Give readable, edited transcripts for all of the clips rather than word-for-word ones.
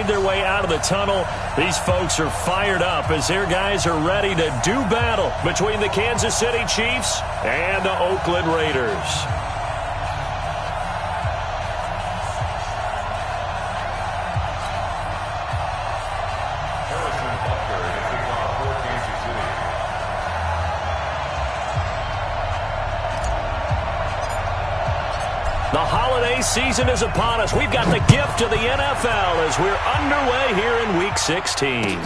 made their way out of the tunnel. These folks are fired up as their guys are ready to do battle between the Kansas City Chiefs and the Oakland Raiders. The holiday season is upon us. We've got the gift of the NFL as we're underway here in Week 16.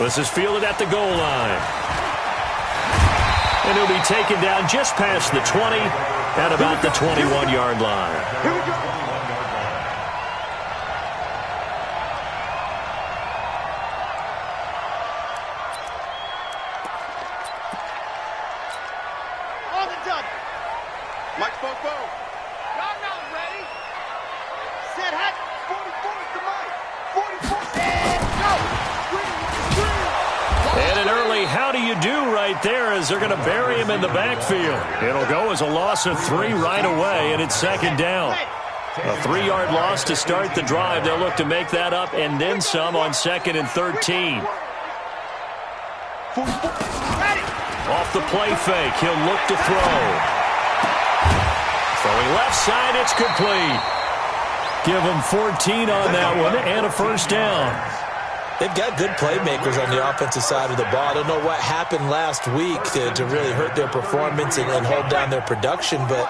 This is fielded at the goal line. And he'll be taken down just past the 20 at about the 21-yard line. Here we go. On the double. Mike Bobo. Y'all not ready. Set hat. 44 is the mic. 44 and go. And an early how do you do right there as they're going to bury him in the backfield. It'll go as a loss of 3 right away, and it's second down. A 3-yard loss to start the drive. They'll look to make that up and then some on 2nd and 13. Off the play fake, he'll look to throw. Throwing left side, it's complete. Give him 14 on that one and a first down. They've got good playmakers on the offensive side of the ball. I don't know what happened last week to really hurt their performance and hold down their production, but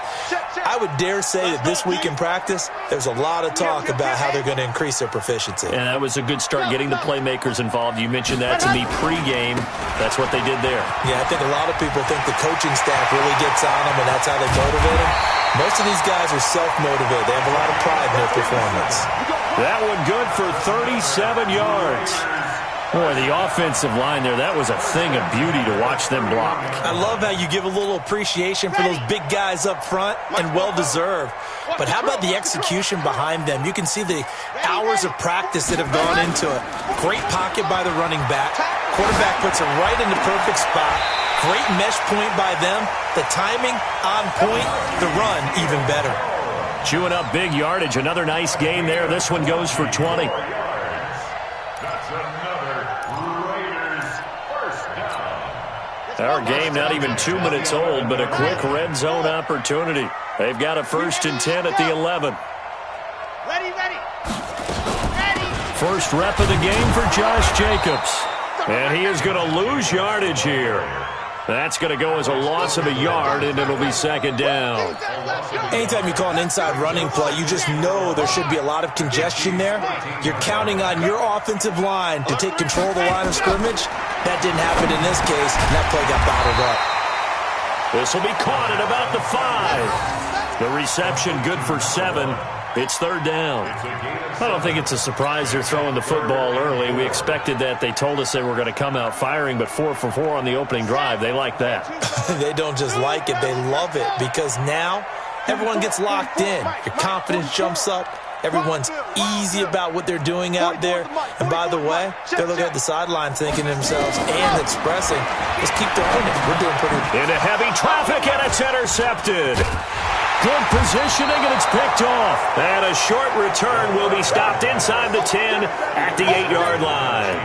I would dare say that this week in practice, there's a lot of talk about how they're going to increase their proficiency. And that was a good start getting the playmakers involved. You mentioned that to me pregame. That's what they did there. Yeah, I think a lot of people think the coaching staff really gets on them, and that's how they motivate them. Most of these guys are self-motivated. They have a lot of pride in their performance. That one good for 37 yards. Boy, the offensive line there, that was a thing of beauty to watch them block. I love how you give a little appreciation for those big guys up front, and well-deserved. But how about the execution behind them? You can see the hours of practice that have gone into it. Great pocket by the running back. Quarterback puts it right in the perfect spot. Great mesh point by them. The timing on point. The run even better. Chewing up big yardage. Another nice gain there. This one goes for 20. That's another Raiders first down. Our game not even 2 minutes old, but a quick red zone opportunity. They've got a 1st and 10 at the 11. Ready. First rep of the game for Josh Jacobs. And he is going to lose yardage here. That's going to go as a loss of a yard, and it'll be second down. Anytime you call an inside running play, you just know there should be a lot of congestion there. You're counting on your offensive line to take control of the line of scrimmage. That didn't happen in this case, and that play got bottled up. This will be caught at about the 5. The reception good for 7. It's third down. I don't think it's a surprise they're throwing the football early. We expected that. They told us they were going to come out firing, but 4 for 4 on the opening drive. They like that. They don't just like it. They love it because now everyone gets locked in. Your confidence jumps up. Everyone's easy about what they're doing out there. And by the way, they're looking at the sideline thinking to themselves and expressing, let's keep throwing it. We're doing pretty good. Into heavy traffic, and it's intercepted. Good positioning, and it's picked off. And a short return will be stopped inside the 10 at the 8-yard line.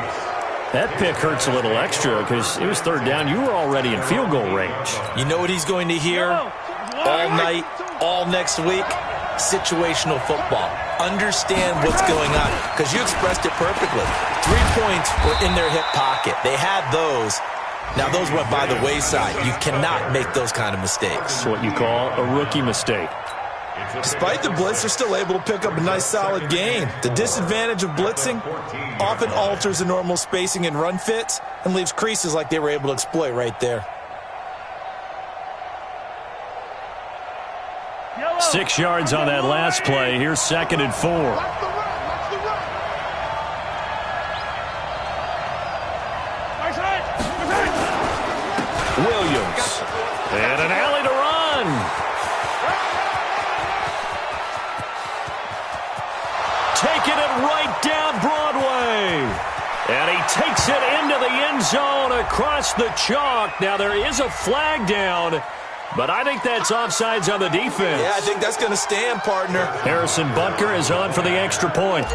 That pick hurts a little extra because it was third down. You were already in field goal range. You know what he's going to hear all night, all next week? Situational football. Understand what's going on because you expressed it perfectly. 3 points were in their hip pocket. They had those. Now, those went by the wayside. You cannot make those kind of mistakes. It's what you call a rookie mistake. Despite the blitz, they're still able to pick up a nice, solid gain. The disadvantage of blitzing often alters the normal spacing and run fits and leaves creases like they were able to exploit right there. 6 yards on that last play. Here's 2nd and 4. Williams. And an alley to run. Taking it right down Broadway. And he takes it into the end zone across the chalk. Now there is a flag down, but I think that's offsides on the defense. Yeah, I think that's going to stand, partner. Harrison Butker is on for the extra point.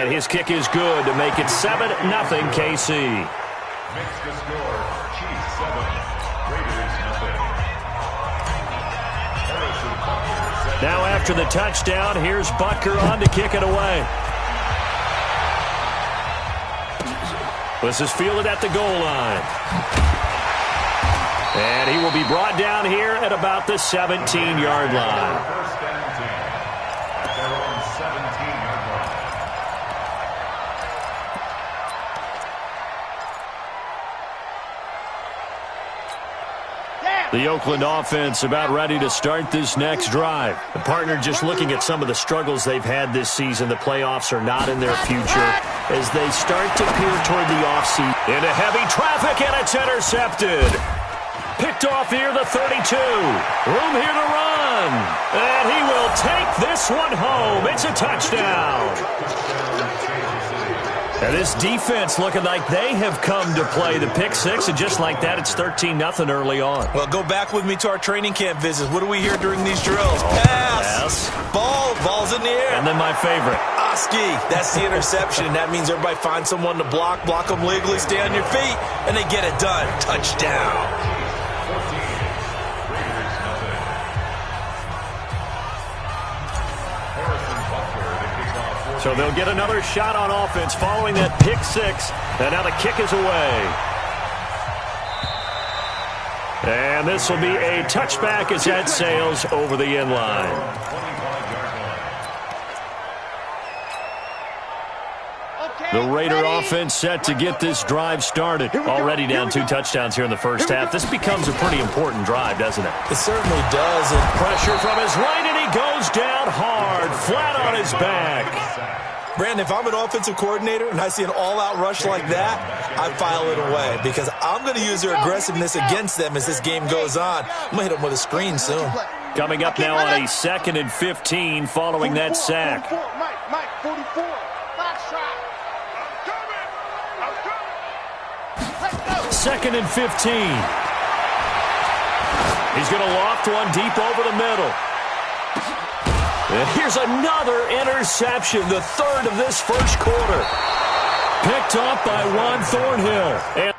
And his kick is good to make it 7-0 KC. Makes the score Chiefs 7, Raiders nothing. Now after the touchdown, here's Butker on to kick it away. This is fielded at the goal line. And he will be brought down here at about the 17-yard line. First and 10 at their own 17-yard line. The Oakland offense about ready to start this next drive. The partner just looking at some of the struggles they've had this season. The playoffs are not in their future as they start to peer toward the offseason. Into heavy traffic, and it's intercepted. Picked off here, the 32. Room here to run. And he will take this one home. It's a touchdown. And this defense looking like they have come to play the pick six, and just like that, it's 13-0 early on. Well, go back with me to our training camp visits. What do we hear during these drills? Pass. Ball's in the air. And then my favorite. Oski. That's the interception. That means everybody finds someone to block them legally, stay on your feet, and they get it done. Touchdown. So they'll get another shot on offense following that pick six. And now the kick is away. And this will be a touchback as that sails over the end line. The Raider offense set to get this drive started. Already down 2 touchdowns here in the first half. This becomes a pretty important drive, doesn't it? It certainly does. And pressure from his right, and he goes down hard, flat on his back. Brandon, if I'm an offensive coordinator and I see an all-out rush like that, I file it away because I'm going to use their aggressiveness against them as this game goes on. I'm going to hit them with a screen soon. Coming up now on a 2nd and 15 following that sack. Mike, 44. Last shot. 2nd and 15. He's going to loft one deep over the middle. And here's another interception, the 3rd of this first quarter. Picked off by Juan Thornhill. And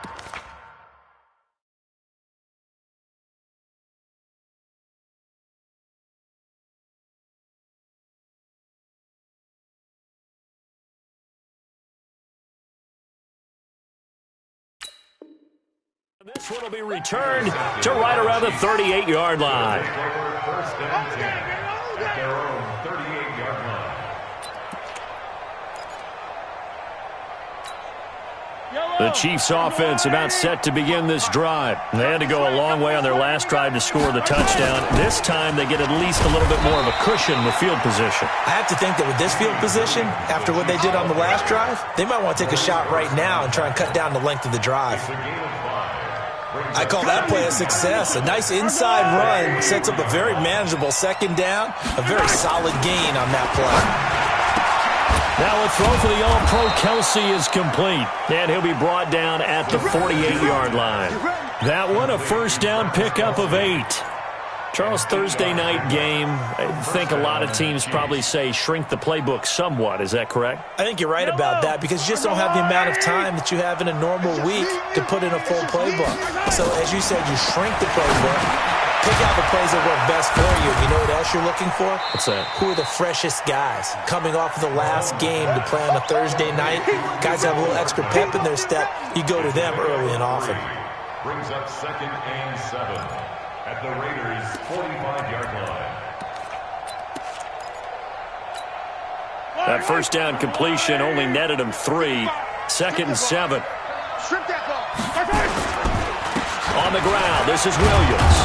this one will be returned to right around the 38-yard line. First and 10 at their own 38-yard line. The Chiefs offense about set to begin this drive. They had to go a long way on their last drive to score the touchdown. This time they get at least a little bit more of a cushion with field position. I have to think that with this field position, after what they did on the last drive, they might want to take a shot right now and try and cut down the length of the drive. I call that play a success. A nice inside run sets up a very manageable 2nd down. A very solid gain on that play. Now a throw for the All-Pro Kelsey is complete. And he'll be brought down at the 48-yard line. That one, a first down pickup of 8. Charles, Thursday night game, I think a lot of teams probably say shrink the playbook somewhat. Is that correct? I think you're right about that because you just don't have the amount of time that you have in a normal week to put in a full playbook. So as you said, you shrink the playbook, pick out the plays that work best for you. You know what else you're looking for? What's that? Who are the freshest guys coming off of the last game to play on a Thursday night? Guys that have a little extra pep in their step, you go to them early and often. Brings up 2nd and 7. At the Raiders' 45-yard line. That first down completion only netted him 3. 2nd and 7. On the ground, this is Williams.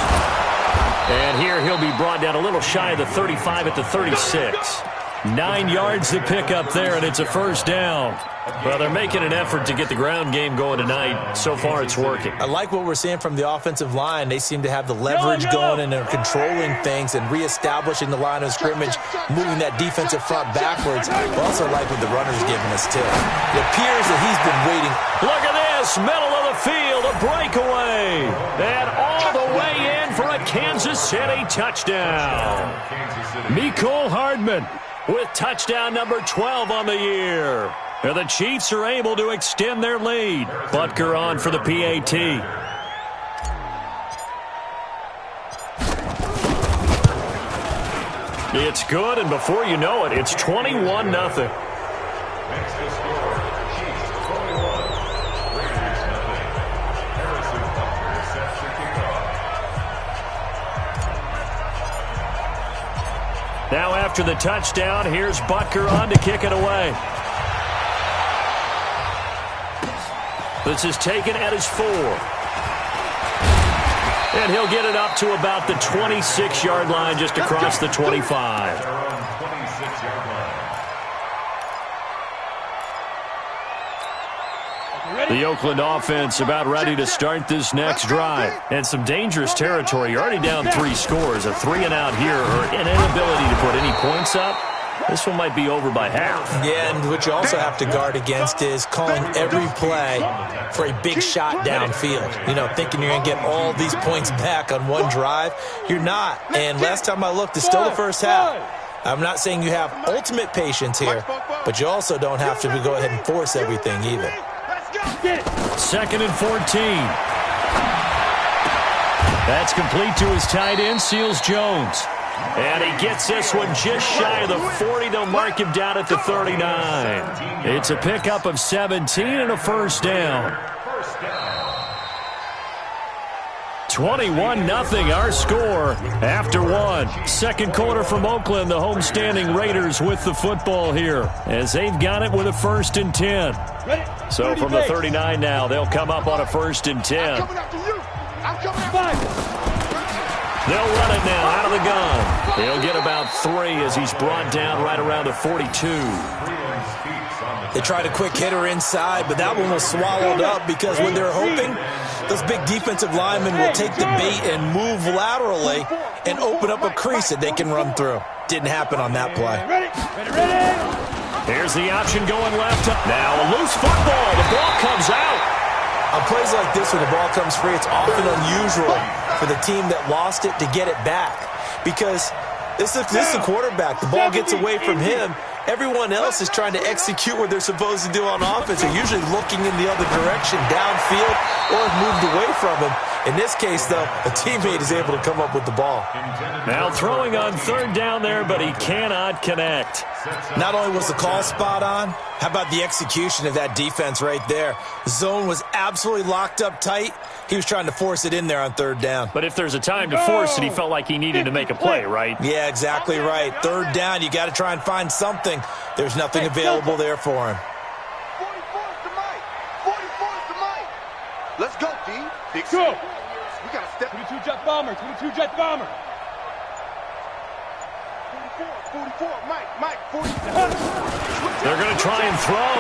And here he'll be brought down a little shy of the 35 at the 36. 9 yards to pick up there, and it's a first down. Well, they're making an effort to get the ground game going tonight. So far, it's working. I like what we're seeing from the offensive line. They seem to have the leverage going, and they're controlling things and reestablishing the line of scrimmage, moving that defensive front backwards. I also like what the runner's giving us, too. It appears that he's been waiting. Look at this, middle of the field, a breakaway. And all the way in for a Kansas City touchdown. Mecole Hardman. with touchdown number 12 on the year. And the Chiefs are able to extend their lead. Butker on for the PAT. It's good, and before you know it, it's 21-0. Next to score, Chiefs 21, Raiders 0. Harrison Butker sets the kickoff. Now after the touchdown, here's Butker on to kick it away. This is taken at his 4. And he'll get it up to about the 26-yard line, just across the 25. Their own 26-yard line. The Oakland offense about ready to start this next drive. And some dangerous territory. You're already down 3 scores. A 3-and-out here, or an inability to put any points up. This one might be over by half. Yeah, and what you also have to guard against is calling every play for a big shot downfield. You know, thinking you're going to get all these points back on one drive. You're not. And last time I looked, it's still the first half. I'm not saying you have ultimate patience here, but you also don't have to go ahead and force everything either. 2nd and 14. That's complete to his tight end, Seals Jones. And he gets this one just shy of the 40. They'll mark him down at the 39. It's a pickup of 17 and a first down. 21-0 our score after 1. Second quarter from Oakland, the homestanding Raiders with the football here as they've got it with a 1st and 10. So from the 39 now, they'll come up on a 1st and 10. They'll run it now out of the gun. He'll get about 3 as he's brought down right around the 42. They tried a quick hitter inside, but that one was swallowed up because when they're hoping, those big defensive linemen will take the bait and move laterally and open up a crease that they can run through. Didn't happen on that play. Here's the option going left. Now a loose football. The ball comes out. On plays like this, when the ball comes free, it's often unusual for the team that lost it to get it back. Because this is the quarterback. The ball gets away from him. Everyone else is trying to execute what they're supposed to do on offense. They're usually looking in the other direction, downfield, or have moved away from him. In this case, though, a teammate is able to come up with the ball. Now throwing on 3rd down there, but he cannot connect. Not only was the call spot on, how about the execution of that defense right there? The zone was absolutely locked up tight. He was trying to force it in there on 3rd down. But if there's a time to force it, he felt like he needed to make a play, right? Yeah, exactly right. 3rd down, you got to try and find something. There's nothing available there for him. 44's the mic. 44's the mic. Let's go, D. Big go. We got to step. 22 jet bomber. 22 jet bomber. 44, Mike, 44. They're going to try and throw.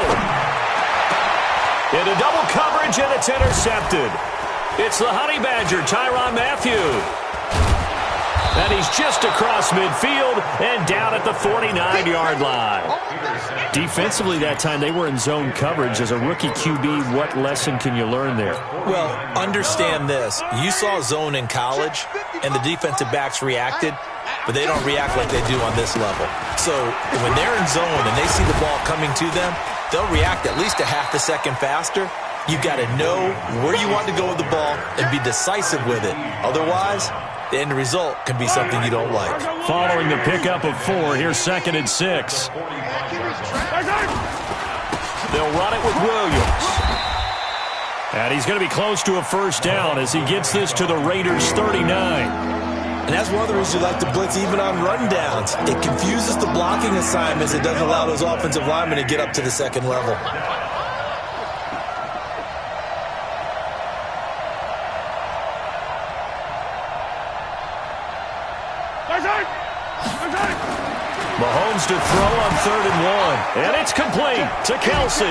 Into double coverage, and it's intercepted. It's the Honey Badger, Tyrann Mathieu. And he's just across midfield and down at the 49-yard line. Defensively that time, they were in zone coverage. As a rookie QB, what lesson can you learn there? Well, understand this. You saw zone in college, and the defensive backs reacted, but they don't react like they do on this level. So when they're in zone and they see the ball coming to them, they'll react at least a half a second faster. You've got to know where you want to go with the ball and be decisive with it. Otherwise, the end result can be something you don't like. Following the pickup of 4, here's 2nd and 6. They'll run it with Williams. And he's going to be close to a 1st down as he gets this to the Raiders' 39. And that's one of the reasons you like to blitz even on rundowns. It confuses the blocking assignments. It doesn't allow those offensive linemen to get up to the 2nd level. Mahomes to throw on 3rd and 1. And it's complete to Kelsey.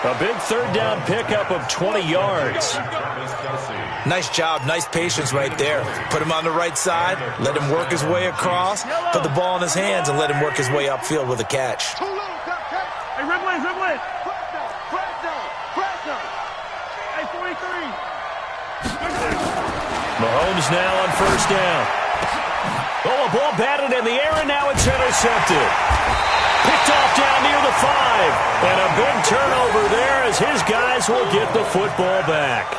A big 3rd down pickup of 20 yards. Nice job, nice patience right there. Put him on the right side, let him work his way across, put the ball in his hands, and let him work his way upfield with a catch. Hey, Rimley. Fresno. Hey, 43. Mahomes now on 1st down. Oh, a ball batted in the air, and now it's intercepted. Picked off down near the 5. And a big turnover there as his guys will get the football back.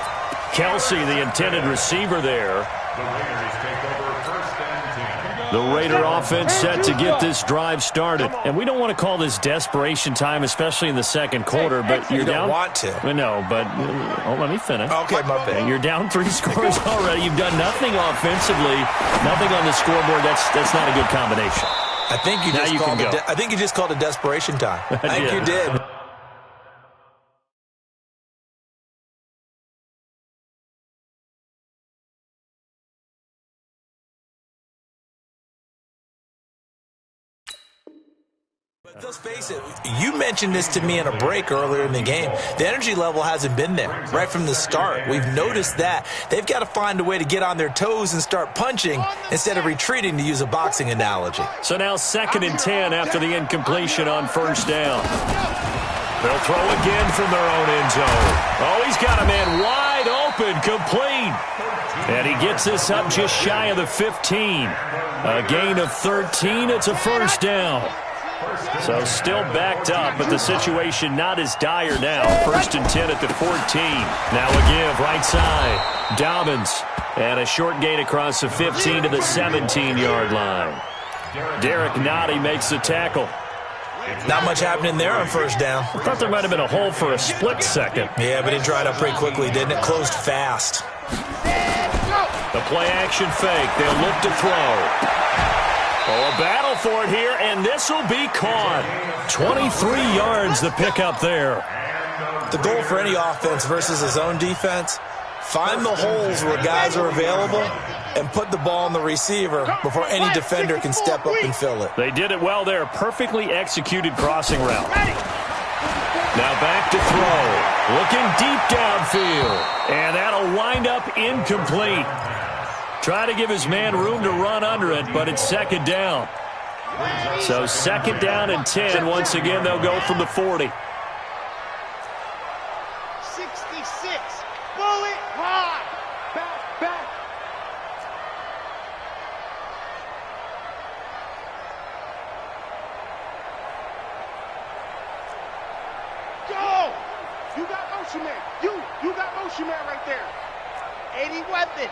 Kelsey, the intended receiver there. The Raiders take over first and 10. The Raider offense set to get this drive started. And we don't want to call this desperation time, especially in the second quarter, but you're down. You don't want to. No, but let me finish. Okay, my bad. You're down 3 scores already. You've done nothing offensively, nothing on the scoreboard. That's not a good combination. I think you just called it desperation time. I think you did. But let's face it, you mentioned this to me in a break earlier in the game. The energy level hasn't been there right from the start. We've noticed that. They've got to find a way to get on their toes and start punching instead of retreating, to use a boxing analogy. So now 2nd and 10 after the incompletion on first down. They'll throw again from their own end zone. Oh, he's got a man wide open, complete. And he gets this up just shy of the 15. A gain of 13. It's a first down. So still backed up, but the situation not as dire now. 1st and 10 at the 14. Now a give right side. Dobbins. And a short gain across the 15 to the 17-yard line. Derek Nottie makes the tackle. Not much happening there on first down. I thought there might have been a hole for a split second. Yeah, but it dried up pretty quickly, didn't it? Closed fast. The play action fake. They'll look to throw. Oh, a battle for it here, and this will be caught. 23 yards the pickup there. The goal for any offense versus his own defense, find the holes where guys are available and put the ball on the receiver before any defender can step up and fill it. They did it well there. Perfectly executed crossing route. Now back to throw. Looking deep downfield. And that'll wind up incomplete. Try to give his man room to run under it, but it's 2nd down. So 2nd down and 10. Once again, they'll go from the 40. 66. Bullet high. Back. Go! You got motion man. You got motion man right there. 80 weapon.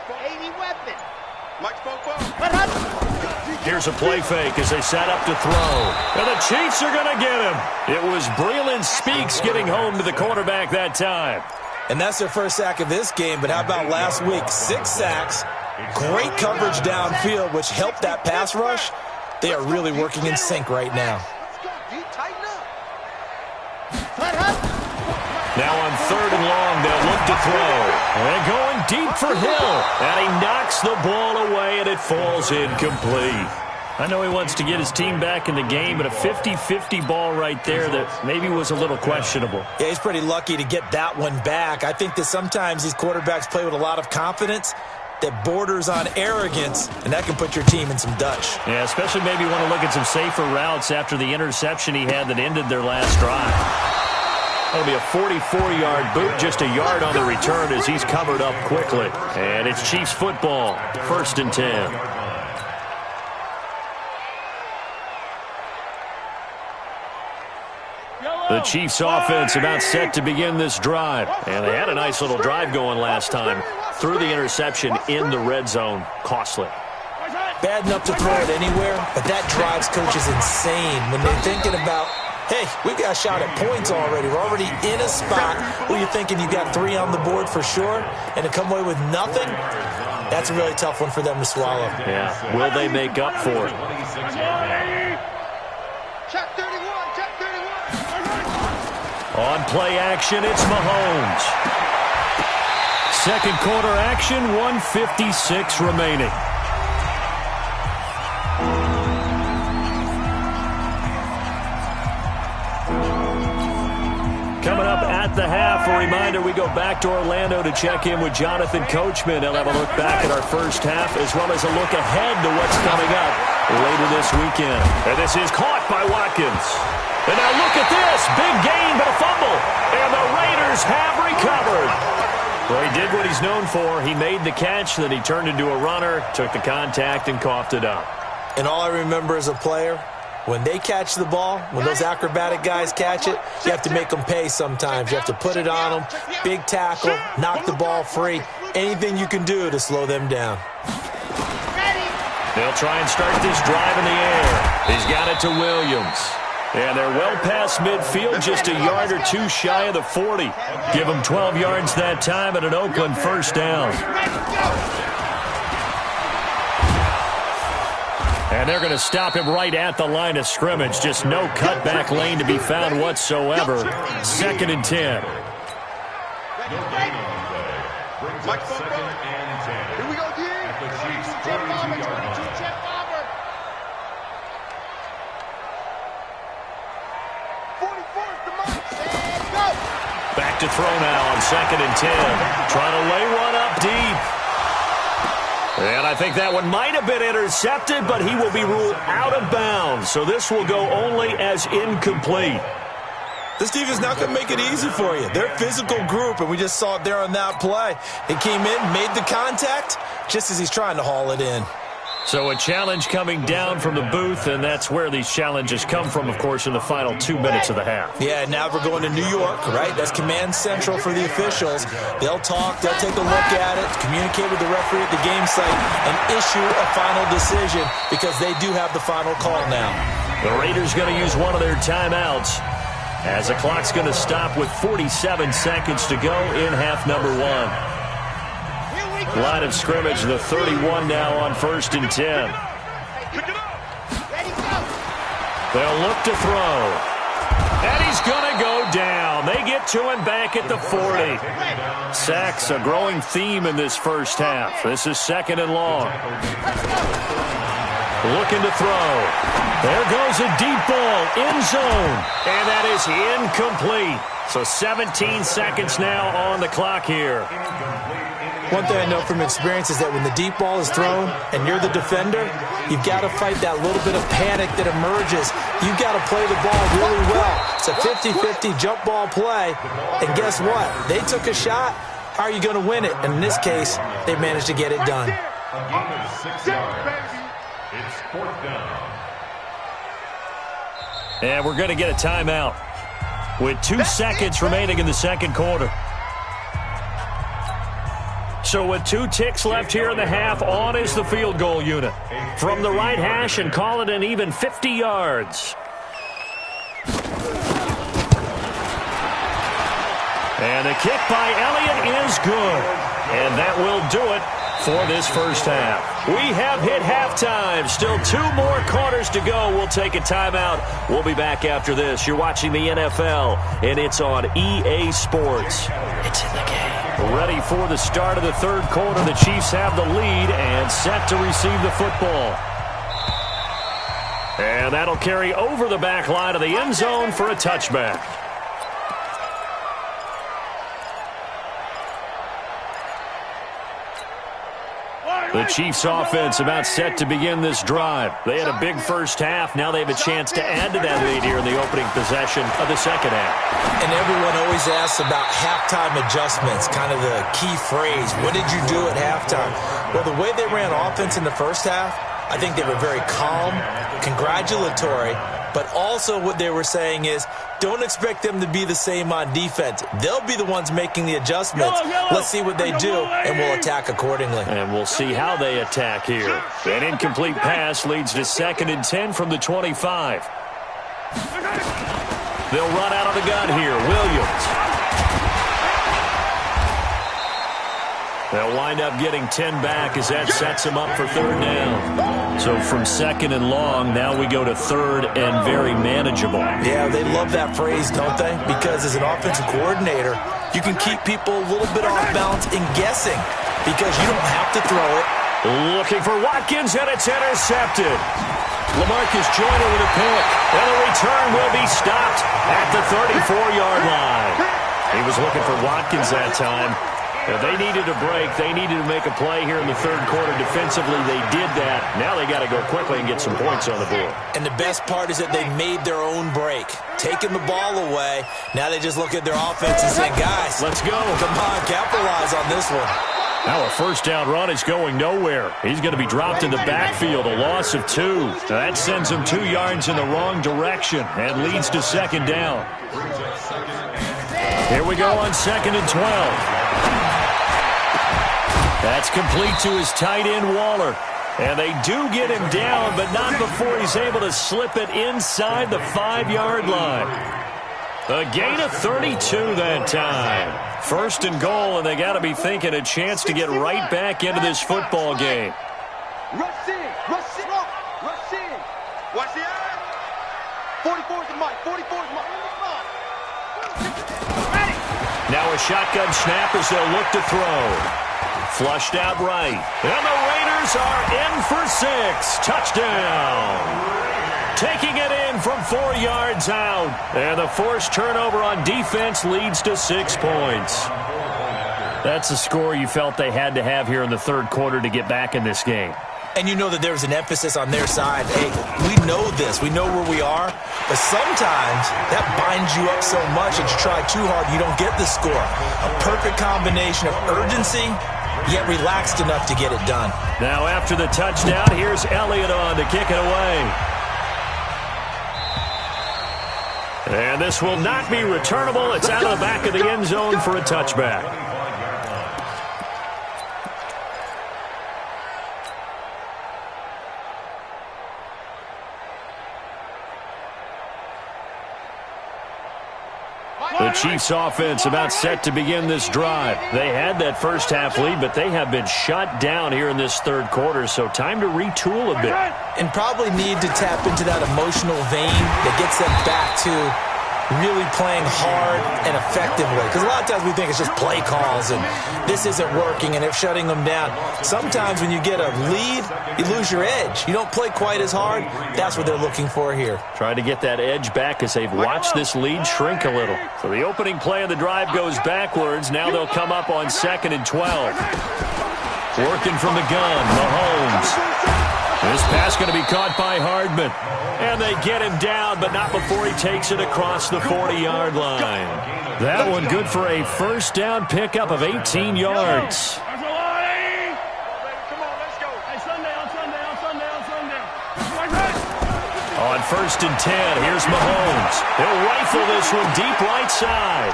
Mike Spoke. Here's a play fake as they set up to throw. And the Chiefs are going to get him. It was Breland Speaks getting home to the quarterback that time. And that's their first sack of this game, but how about last week? 6 sacks, great coverage downfield, which helped that pass rush. They are really working in sync right now. Let's go, D. Tighten up. Now on 3rd and long, they'll look to throw. And going deep for Hill. And he knocks the ball away, and it falls incomplete. I know he wants to get his team back in the game, but a 50-50 ball right there that maybe was a little questionable. Yeah, he's pretty lucky to get that one back. I think that sometimes these quarterbacks play with a lot of confidence that borders on arrogance, and that can put your team in some Dutch. Yeah, especially maybe want to look at some safer routes after the interception he had that ended their last drive. That'll be a 44-yard boot, just a yard on the return as he's covered up quickly. And it's Chiefs football, 1st and 10. The Chiefs offense about set to begin this drive. And they had a nice little drive going last time. Threw the interception in the red zone. Costly. Bad enough to throw it anywhere, but that drives coaches insane when they're thinking about, hey, we've got a shot at points already. We're already in a spot where you're thinking you got 3 on the board for sure, and to come away with nothing, that's a really tough one for them to swallow. Yeah, will they make up for it? Check 31. On play action, it's Mahomes. Second quarter action, 1:56 remaining. Coming up at the half, a reminder, we go back to Orlando to check in with Jonathan Coachman. He'll have a look back at our first half as well as a look ahead to what's coming up later this weekend. And this is caught by Watkins. And now look at this. Big gain, but a fumble. And the Raiders have recovered. Well, he did what he's known for. He made the catch, then he turned into a runner, took the contact, and coughed it up. And all I remember as a player, when they catch the ball, when those acrobatic guys catch it, you have to make them pay sometimes. You have to put it on them, big tackle, knock the ball free, anything you can do to slow them down. They'll try and start this drive in the air. He's got it to Williams. And they're well past midfield, just a yard or two shy of the 40. Give them 12 yards that time and an Oakland first down. And they're going to stop him right at the line of scrimmage. Just no cutback lane to be found whatsoever. 2nd and 10. Mike, second and 10. Here we go, D. At the Chiefs' 42-yard line. Back to throw now on 2nd and 10. Trying to lay one up deep. And I think that one might have been intercepted, but he will be ruled out of bounds. So this will go only as incomplete. This defense not going to make it easy for you. They're a physical group, and we just saw it there on that play. He came in, made the contact, just as he's trying to haul it in. So a challenge coming down from the booth, and that's where these challenges come from, of course, in the final 2 minutes of the half. Yeah, now we're going to New York, right? That's command central for the officials. They'll talk, they'll take a look at it, communicate with the referee at the game site, and issue a final decision because they do have the final call now. The Raiders going to use one of their timeouts as the clock's going to stop with 47 seconds to go in half number 1. Line of scrimmage, the 31 now on 1st and 10. They'll look to throw. And he's going to go down. They get to him back at the 40. Sacks, a growing theme in this first half. This is 2nd and long. Looking to throw. There goes a deep ball, end zone. And that is incomplete. So 17 seconds now on the clock here. One thing I know from experience is that when the deep ball is thrown and you're the defender, you've got to fight that little bit of panic that emerges. You've got to play the ball really well. It's a 50-50 jump ball play. And guess what? They took a shot. How are you going to win it? And in this case, they managed to get it done. A gain of 6 yards. It's 4th down. And we're going to get a timeout with 2 seconds remaining in the second quarter. So with 2 ticks left here in the half, on is the field goal unit. From the right hash and call it an even 50 yards. And the kick by Elliott is good. And that will do it for this first half. We have hit halftime. Still 2 more quarters to go. We'll take a timeout. We'll be back after this. You're watching the NFL, and it's on EA Sports. It's in the game. Ready for the start of the third quarter. The Chiefs have the lead and set to receive the football. And that'll carry over the back line of the end zone for a touchback. The Chiefs offense about set to begin this drive. They had a big first half. Now they have a chance to add to that lead here in the opening possession of the second half. And everyone always asks about halftime adjustments, kind of the key phrase. What did you do at halftime? Well, the way they ran offense in the first half, I think they were very calm, congratulatory, but also what they were saying is, don't expect them to be the same on defense. They'll be the ones making the adjustments. Let's see what they do, and we'll attack accordingly. And we'll see how they attack here. An incomplete pass leads to 2nd and 10 from the 25. They'll run out of the gun here. Williams. They'll wind up getting 10 back as that sets them up for 3rd down. So from 2nd and long, now we go to 3rd and very manageable. Yeah, they love that phrase, don't they? Because as an offensive coordinator, you can keep people a little bit off balance in guessing because you don't have to throw it. Looking for Watkins, and it's intercepted. LaMarcus Joyner with a pick, and the return will be stopped at the 34-yard line. He was looking for Watkins that time. They needed a break. They needed to make a play here in the third quarter. Defensively, they did that. Now they got to go quickly and get some points on the board. And the best part is that they made their own break, taking the ball away. Now they just look at their offense and say, guys, let's go. Come on, capitalize on this one. Now a first down run is going nowhere. He's going to be dropped in the backfield, a loss of 2. That sends him 2 yards in the wrong direction and leads to second down. Here we go on 2nd and 12. That's complete to his tight end, Waller. And they do get him down, but not before he's able to slip it inside the 5-yard line. A gain of 32 that time. 1st and goal, and they got to be thinking a chance to get right back into this football game. Rush in. Rush in. Rush in. Watch the eye. 44's the mic. 44's the mic. Ready. Now a shotgun snap as they'll look to throw. Flushed out right. And the Raiders are in for 6. Touchdown. Taking it in from 4 yards out. And the forced turnover on defense leads to 6 points. That's a score you felt they had to have here in the 3rd quarter to get back in this game. And you know that there's an emphasis on their side. Hey, we know this. We know where we are. But sometimes that binds you up so much that you try too hard, you don't get the score. A perfect combination of urgency, yet relaxed enough to get it done. Now after the touchdown, here's Elliott on to kick it away. And this will not be returnable. It's out of the back of the end zone for a touchback. The Chiefs offense about set to begin this drive. They had that first half lead, but they have been shut down here in this 3rd quarter, so time to retool a bit. And probably need to tap into that emotional vein that gets them back to really playing hard and effectively. Because a lot of times we think it's just play calls and this isn't working and they're shutting them down. Sometimes when you get a lead, you lose your edge. You don't play quite as hard. That's what they're looking for here. Trying to get that edge back as they've watched this lead shrink a little. So the opening play of the drive goes backwards. Now they'll come up on 2nd and 12. Working from the gun, Mahomes. This pass going to be caught by Hardman. And they get him down, but not before he takes it across the 40-yard line. That one good for a first down pickup of 18 yards. Come on, let's go. Hey, sundown. On 1st and 10, here's Mahomes. He'll rifle this one deep right side.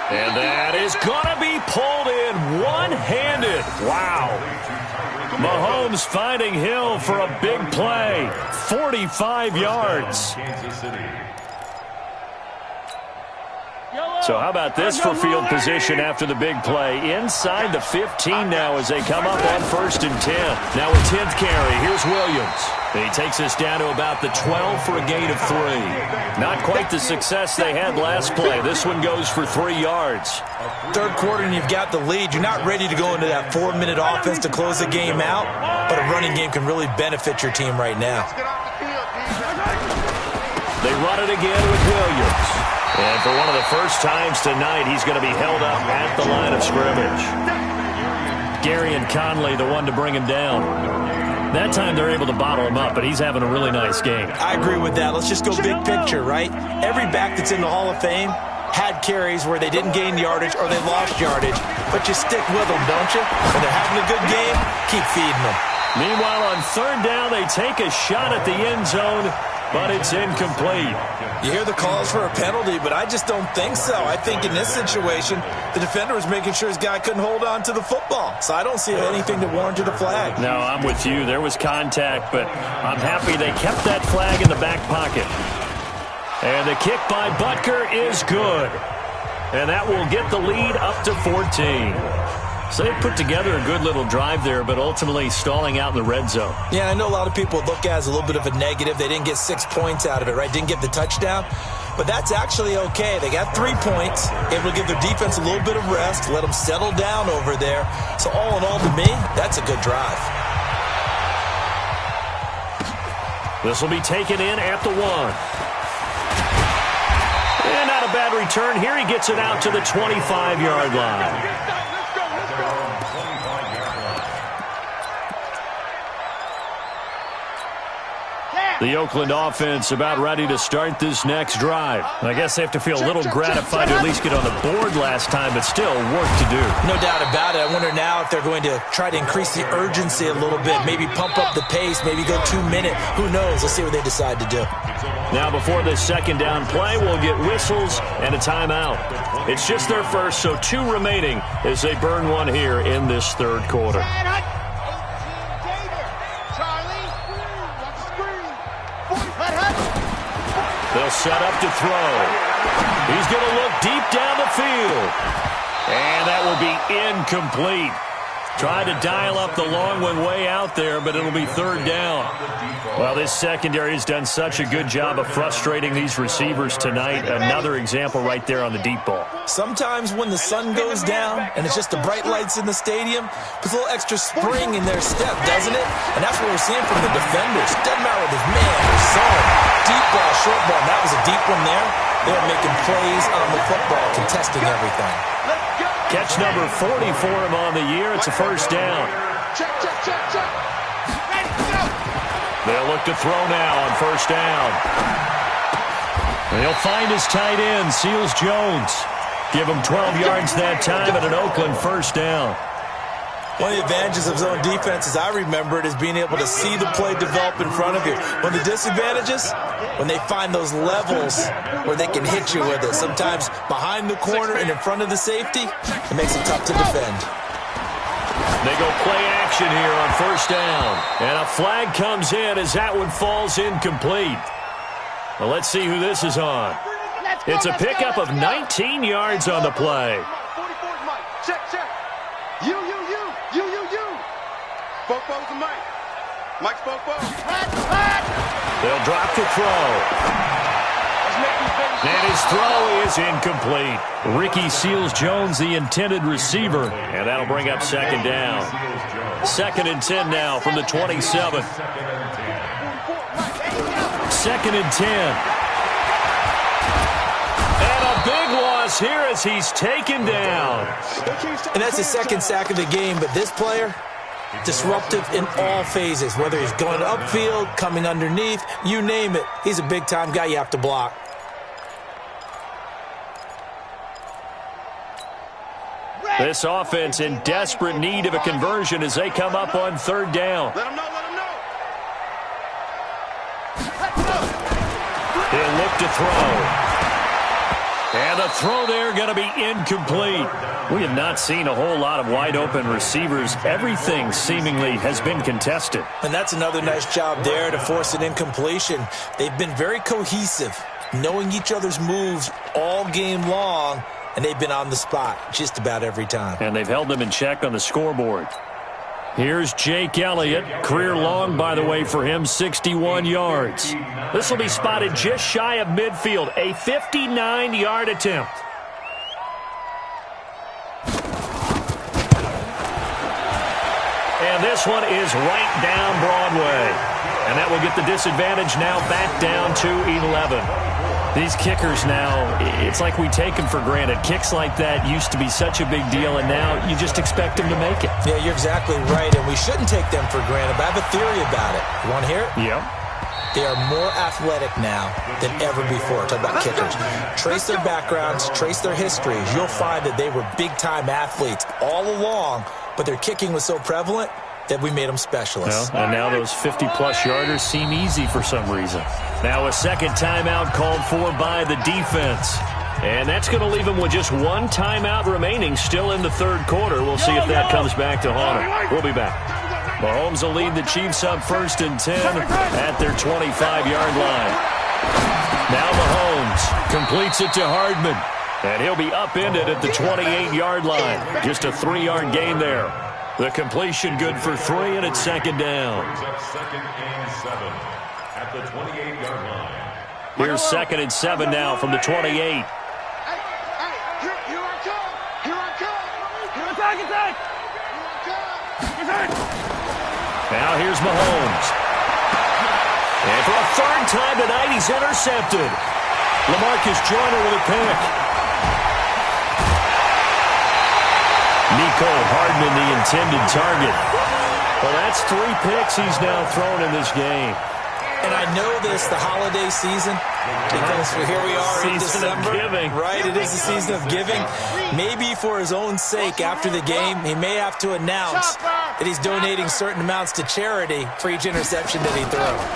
And that is going to be pulled in one-handed. Wow. Mahomes finding Hill for a big play. 45 yards. So how about this for field position after the big play? Inside the 15 now as they come up on 1st and 10. Now a 10th carry. Here's Williams. He takes us down to about the 12 for a gain of 3. Not quite the success they had last play. This one goes for 3 yards. 3rd quarter and you've got the lead. You're not ready to go into that 4-minute offense to close the game out, but a running game can really benefit your team right now. They run it again with Williams. And for one of the first times tonight, he's going to be held up at the line of scrimmage. Gary and Conley, the one to bring him down. That time they're able to bottle him up, but he's having a really nice game. I agree with that. Let's just go big picture, right? Every back that's in the Hall of Fame had carries where they didn't gain yardage or they lost yardage, but you stick with them, don't you? When they're having a good game, keep feeding them. Meanwhile, on 3rd down, they take a shot at the end zone, but it's incomplete. You hear the calls for a penalty, but I just don't think so. I think in this situation, the defender was making sure his guy couldn't hold on to the football. So I don't see anything that warranted a flag. No, I'm with you. There was contact, but I'm happy they kept that flag in the back pocket. And the kick by Butker is good. And that will get the lead up to 14. So they put together a good little drive there, but ultimately stalling out in the red zone. Yeah, I know a lot of people look at it as a little bit of a negative. They didn't get 6 points out of it, right? Didn't get the touchdown. But that's actually okay. They got 3 points, able to give their defense a little bit of rest, let them settle down over there. So all in all, to me, that's a good drive. This will be taken in at the 1. And not a bad return here. He gets it out to the 25-yard line. The Oakland offense about ready to start this next drive. I guess they have to feel a little gratified to at least get on the board last time, but still work to do. No doubt about it. I wonder now if they're going to try to increase the urgency a little bit, maybe pump up the pace, maybe go 2 minute. Who knows? Let's see what they decide to do. Now before this second down play, we'll get whistles and a timeout. It's just their first, so 2 remaining as they burn one here in this third quarter. They'll set up to throw. He's going to look deep down the field. And that will be incomplete. Tried to dial up the long one way out there, but it'll be third down. Well, this secondary has done such a good job of frustrating these receivers tonight. Another example right there on the deep ball. Sometimes when the sun goes down and it's just the bright lights in the stadium, puts a little extra spring in their step, doesn't it? And that's what we're seeing from the defenders. Doesn't matter with his man or son. Deep ball, short ball. That was a deep one there. They're making plays on the football, contesting everything. Catch number 40 for him on the year. It's a first down. Check. Ready, go. They'll look to throw now on first down. And he'll find his tight end, Seals Jones. Give him 12 yards that time and an Oakland first down. One of the advantages of zone defense, as I remember it, is being able to see the play develop in front of you. One of the disadvantages, when they find those levels where they can hit you with it. Sometimes behind the corner and in front of the safety, it makes it tough to defend. They go play action here on first down. And a flag comes in as that one falls incomplete. Well, let's see who this is on. It's a pickup of 19 yards on the play. 44's Mike. Check. You. Bofo's and Mike. Mike's Bofo. They'll drop to throw. And his throw is incomplete. Ricky Seals Jones, the intended receiver. And that'll bring up second down. 2nd and 10 now from the 27. 2nd and 10. And a big loss here as he's taken down. And that's the second sack of the game, but this player, disruptive in all phases, whether he's going upfield, coming underneath, you name it. He's a big-time guy you have to block. This offense in desperate need of a conversion as they come up on third down. Let him know. He'll look to throw. And the throw there going to be incomplete. We have not seen a whole lot of wide-open receivers. Everything seemingly has been contested. And that's another nice job there to force an incompletion. They've been very cohesive, knowing each other's moves all game long, and they've been on the spot just about every time. And they've held them in check on the scoreboard. Here's Jake Elliott. Career long, by the way, for him, 61 yards. This will be spotted just shy of midfield, a 59-yard attempt. And this one is right down Broadway. And that will get the disadvantage now back down to 11. These kickers now, it's like we take them for granted. Kicks like that used to be such a big deal, and now you just expect them to make it. Yeah, you're exactly right, and we shouldn't take them for granted, but I have a theory about it. You want to hear it? Yep. They are more athletic now than ever before. Talk about kickers. Trace their backgrounds, trace their histories. You'll find that they were big-time athletes all along, but their kicking was so prevalent that we made them specialists. Well, and now those 50-plus yarders seem easy for some reason. Now a second timeout called for by the defense. And that's going to leave them with just one timeout remaining still in the third quarter. We'll see if that comes back to haunt them. We'll be back. Mahomes will lead the Chiefs up 1st and 10 at their 25-yard line. Now Mahomes completes it to Hardman. And he'll be upended at the 28-yard line. Just a 3-yard gain there. The completion good for 3, and it's second down. Second and 7 at the 28-yard line. Here's 2nd and 7 now from the 28. Here I come. Attack! Now here's Mahomes. And for a third time tonight, he's intercepted. LaMarcus Joyner with a pick. Nico Hardman, the intended target. Well, that's 3 picks he's now thrown in this game. And I know this, the holiday season, because here we are in December. Right, it is the season of giving. Maybe for his own sake, after the game, he may have to announce that he's donating certain amounts to charity for each interception that he throws.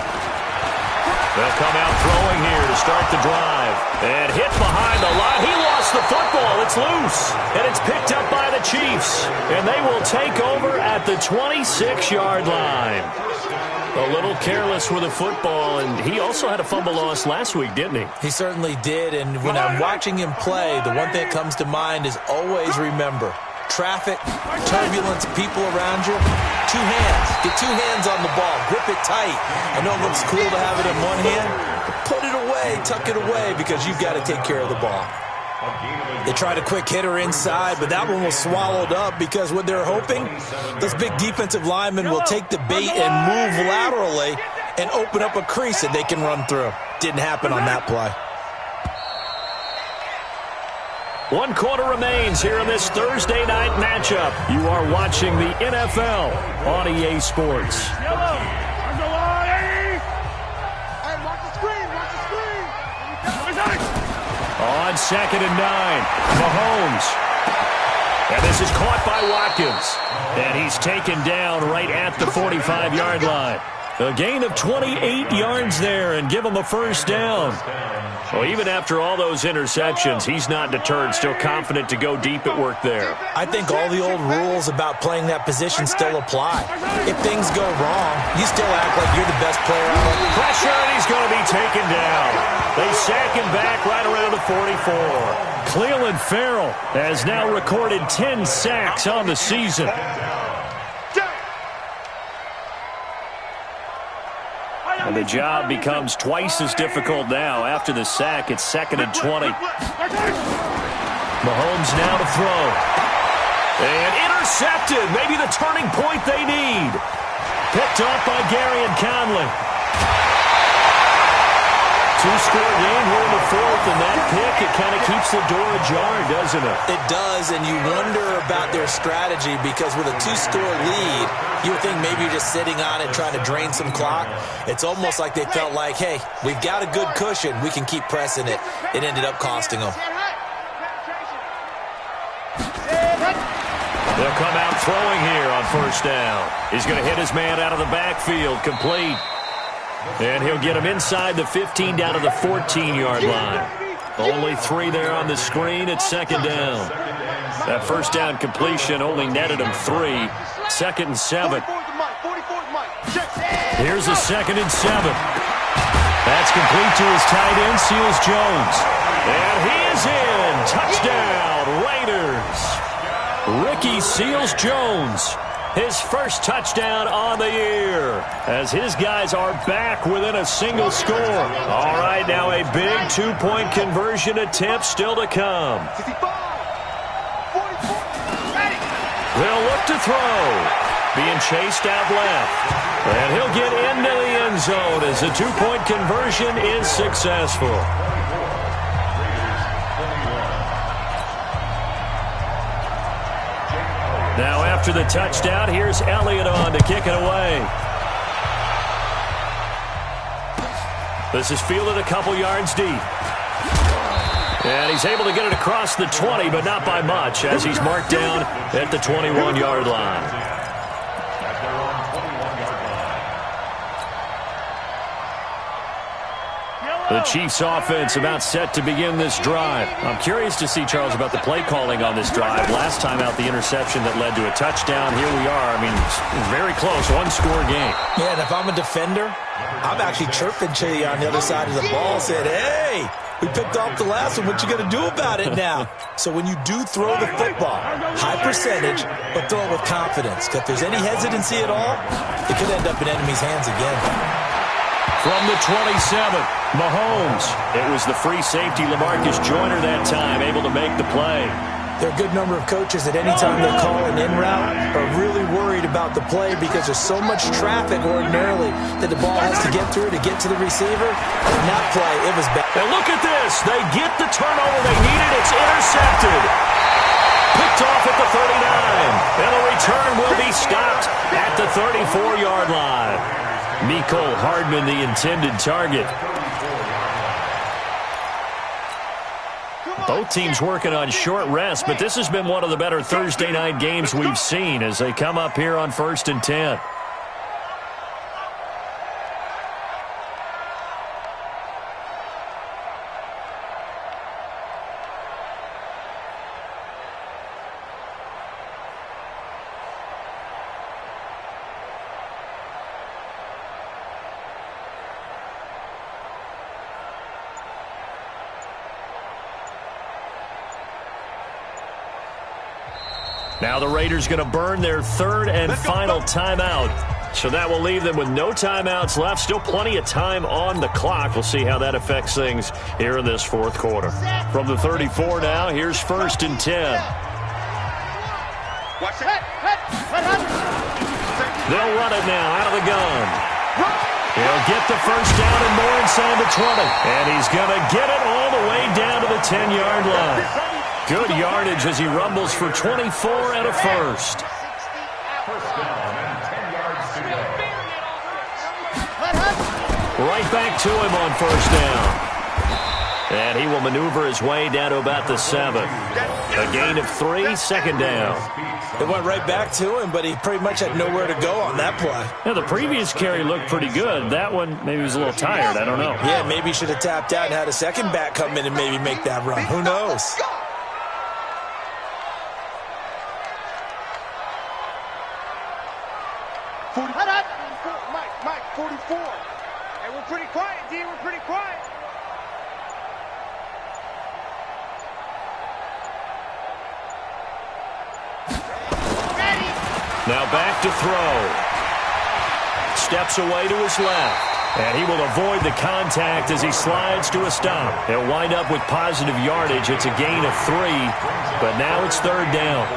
They'll come out throwing here to start the drive. And hit behind the line. He lost the football. It's loose. And it's picked up by the Chiefs. And they will take over at the 26-yard line. A little careless with the football, and he also had a fumble loss last week, didn't he? He certainly did, and when I'm watching him play, the one thing that comes to mind is always remember, traffic, turbulence, people around you, two hands. Get two hands on the ball. Grip it tight. I know it looks cool to have it in one hand, but put it away, tuck it away, because you've got to take care of the ball. They tried a quick hitter inside, but that one was swallowed up because what they're hoping, those big defensive linemen will take the bait and move laterally and open up a crease that they can run through. Didn't happen on that play. 1 quarter remains here in this Thursday night matchup. You are watching the NFL on EA Sports. On 2nd and 9, Mahomes. And this is caught by Watkins. And he's taken down right at the 45-yard line. A gain of 28 yards there and give him a first down. Well, even after all those interceptions, he's not deterred, still confident to go deep at work there. I think all the old rules about playing that position still apply. If things go wrong, you still act like you're the best player out there. Pressure, and he's going to be taken down. They sack him back right around the 44. Clelin Ferrell has now recorded 10 sacks on the season. And the job becomes twice as difficult now. After the sack, it's 2nd and 20. Mahomes now to throw. And intercepted. Maybe the turning point they need. Picked off by Gary and Conley. Two-score game here in the 4th, and that pick, it kind of keeps the door ajar, doesn't it? It does, and you wonder about their strategy because with a 2-score lead, you would think maybe you're just sitting on it trying to drain some clock. It's almost like they felt like, hey, we've got a good cushion. We can keep pressing it. It ended up costing them. They'll come out throwing here on first down. He's going to hit his man out of the backfield, complete. And he'll get him inside the 15 down to the 14-yard line. Only 3 there on the screen at 2nd down. That first down completion only netted him 3. 2nd and 7. Here's a 2nd and 7. That's complete to his tight end, Seals Jones. And he is in. Touchdown, Raiders. Ricky Seals Jones. His first touchdown on the year as his guys are back within a single score. All right, now a big 2-point conversion attempt still to come. They'll look to throw. Being chased out left. And he'll get into the end zone as the 2-point conversion is successful. Now after the touchdown, here's Elliott on to kick it away. This is fielded a couple yards deep. And he's able to get it across the 20, but not by much, as he's marked down at the 21-yard line. The Chiefs offense about set to begin this drive. I'm curious to see, Charles, about the play calling on this drive. Last time out, the interception that led to a touchdown. Here we are. I mean, very close, 1-score game. Yeah, and if I'm a defender, I'm actually chirping to you on the other side of the ball, saying, hey, we picked off the last one. What you going to do about it now? So when you do throw the football, high percentage, but throw it with confidence. If there's any hesitancy at all, it could end up in enemy's hands again. From the 27, Mahomes. It was the free safety, LaMarcus Joyner, that time, able to make the play. There are a good number of coaches that any time they call an in route are really worried about the play because there's so much traffic ordinarily that the ball has to get through to get to the receiver. In that play, it was bad. And look at this. They get the turnover they needed. It's intercepted. Picked off at the 39. And the return will be stopped at the 34-yard line. Mecole Hardman, the intended target. Both teams working on short rest, but this has been one of the better Thursday night games we've seen as they come up here on 1st and 10. Now the Raiders going to burn their third and final timeout. So that will leave them with no timeouts left. Still plenty of time on the clock. We'll see how that affects things here in this fourth quarter. From the 34 now, here's 1st and 10. They'll run it now out of the gun. He'll get the first down and more inside the 20. And he's going to get it all the way down to the 10-yard line. Good yardage as he rumbles for 24 and a first. First down and 10 yards to go. Right back to him on first down. And he will maneuver his way down to about the 7. A gain of 3, second down. It went right back to him, but he pretty much had nowhere to go on that play. Now, the previous carry looked pretty good. That one, maybe he was a little tired. I don't know. Yeah, maybe he should have tapped out and had a second back come in and maybe make that run. Who knows? Mike, 44. Hey, we're pretty quiet, D. We're pretty quiet. Ready. Now back to throw. Steps away to his left. And he will avoid the contact as he slides to a stop. He'll wind up with positive yardage. It's a gain of 3, but now it's third down.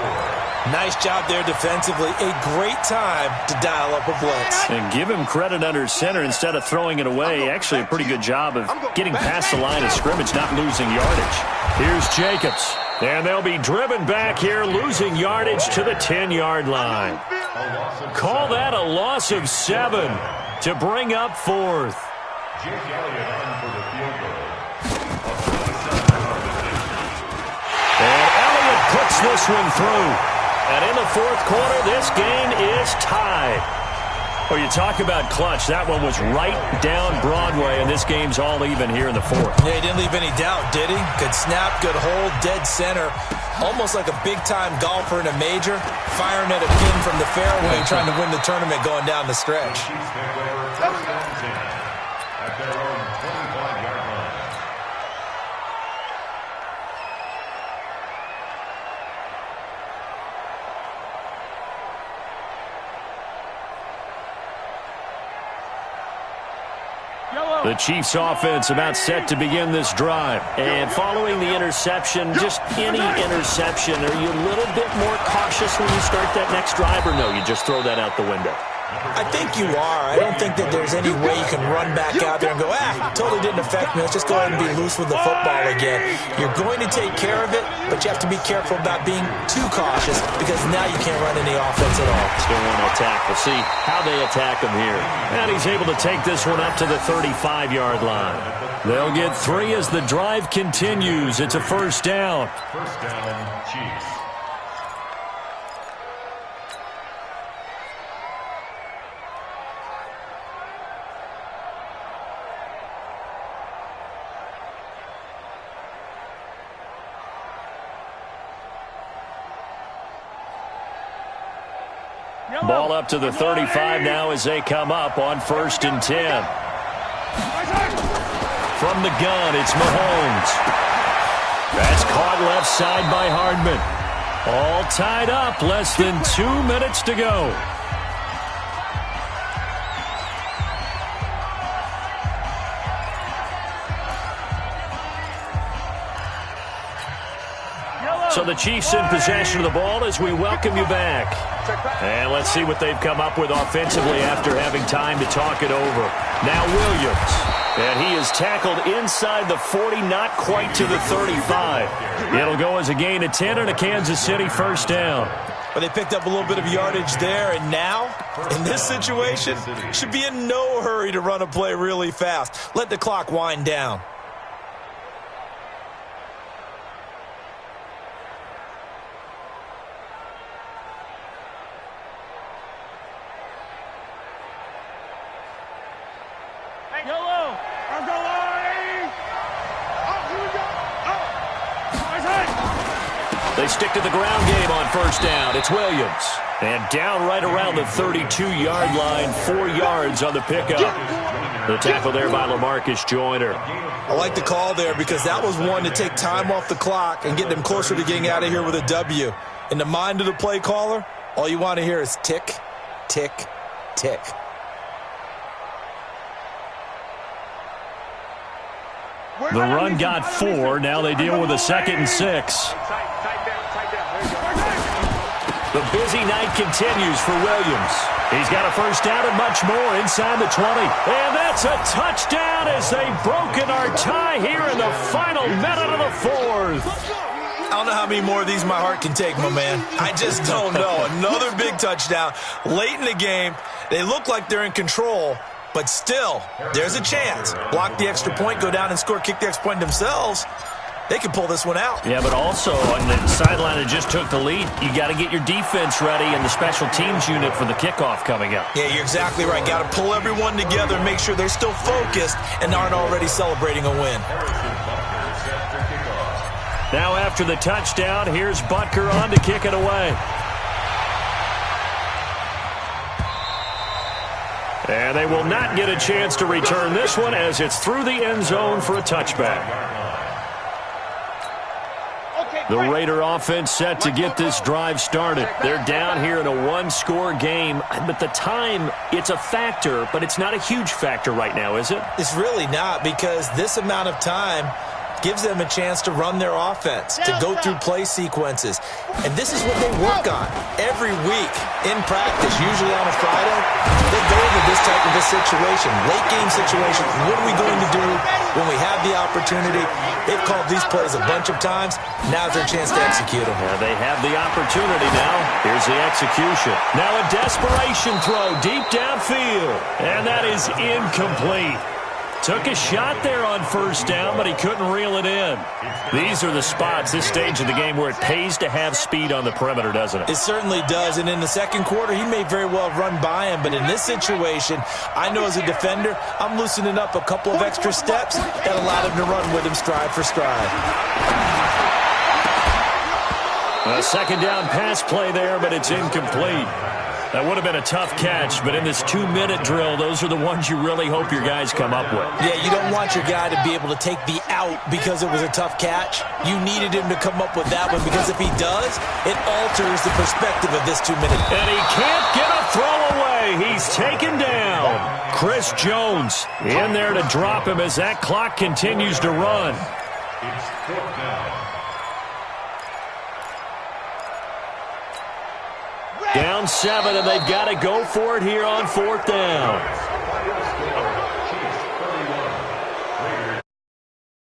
Nice job there defensively. A great time to dial up a blitz. And give him credit under center instead of throwing it away. Actually, a pretty good job of getting past the line of scrimmage, not losing yardage. Here's Jacobs. And they'll be driven back here, losing yardage to the 10-yard line. Call that a loss of 7 to bring up 4th. Jake Elliott on for the field goal. And Elliott puts this one through. And in the fourth quarter, this game is tied. Well, you talk about clutch. That one was right down Broadway, and this game's all even here in the fourth. Yeah, he didn't leave any doubt, did he? Good snap, good hold, dead center. Almost like a big-time golfer in a major, firing at a pin from the fairway, trying to win the tournament going down the stretch. Chiefs take over first and 10 at their own 25-yard line. The Chiefs offense about set to begin this drive. And following the interception, just any interception, are you a little bit more cautious when you start that next drive, or no, you just throw that out the window? I think you are. I don't think that there's any way you can run back out there and go, totally didn't affect me. Let's just go ahead and be loose with the football again. You're going to take care of it, but you have to be careful about being too cautious because now you can't run any offense at all. Still want to attack. We'll see how they attack him here. And he's able to take this one up to the 35-yard line. They'll get 3 as the drive continues. It's a first down. First down, Chiefs. Ball up to the 35 now as they come up on 1st and 10. From the gun, it's Mahomes. That's caught left side by Hardman. All tied up, less than 2 minutes to go. So the Chiefs in possession of the ball as we welcome you back. And let's see what they've come up with offensively after having time to talk it over. Now Williams. And he is tackled inside the 40, not quite to the 35. It'll go as a gain of 10 and a Kansas City first down. But they picked up a little bit of yardage there, and now, in this situation, should be in no hurry to run a play really fast. Let the clock wind down. Yellow. I'm going. Oh, here we go. Oh. Nice hit. They stick to the ground game on first down. It's Williams. And down right around the 32-yard line, 4 yards on the pickup. The tackle there by LaMarcus Joyner. I like the call there because that was one to take time off the clock and get them closer to getting out of here with a W. In the mind of the play caller, all you want to hear is tick, tick, tick. The run got 4. Now they deal with a 2nd and 6. The busy night continues for Williams. He's got a first down and much more inside the 20. And that's a touchdown as they've broken our tie here in the final minute of the 4th. I don't know how many more of these my heart can take, my man. I just don't know. Another big touchdown late in the game. They look like they're in control, but still, there's a chance. Block the extra point, go down and score, kick the extra point themselves. They can pull this one out. Yeah, but also on the sideline that just took the lead, you got to get your defense ready and the special teams unit for the kickoff coming up. Yeah, you're exactly right. Got to pull everyone together and make sure they're still focused and aren't already celebrating a win. Now after the touchdown, here's Butker on to kick it away. And they will not get a chance to return this one as it's through the end zone for a touchback. The Raider offense set to get this drive started. They're down here in a one-score game, but the time, it's a factor, but it's not a huge factor right now, is it? It's really not, because this amount of time gives them a chance to run their offense, to go through play sequences. And this is what they work on every week in practice, usually on a Friday. They go into this type of a situation, late game situation. What are we going to do when we have the opportunity? They've called these plays a bunch of times. Now's their chance to execute them. Yeah, they have the opportunity now. Here's the execution. Now a desperation throw deep downfield. And that is incomplete. Took a shot there on first down, but he couldn't reel it in. These are the spots, this stage of the game, where it pays to have speed on the perimeter, doesn't it? It certainly does, and in the second quarter, he may very well run by him, but in this situation, I know as a defender, I'm loosening up a couple of extra steps that allowed him to run with him stride for stride. A second down pass play there, but it's incomplete. That would have been a tough catch, but in this 2-minute drill, those are the ones you really hope your guys come up with. Yeah, you don't want your guy to be able to take the out because it was a tough catch. You needed him to come up with that one, because if he does, it alters the perspective of this 2-minute. And he can't get a throw away. He's taken down. Chris Jones in there to drop him as that clock continues to run. It's 4th down. Down 7, and they've got to go for it here on 4th down.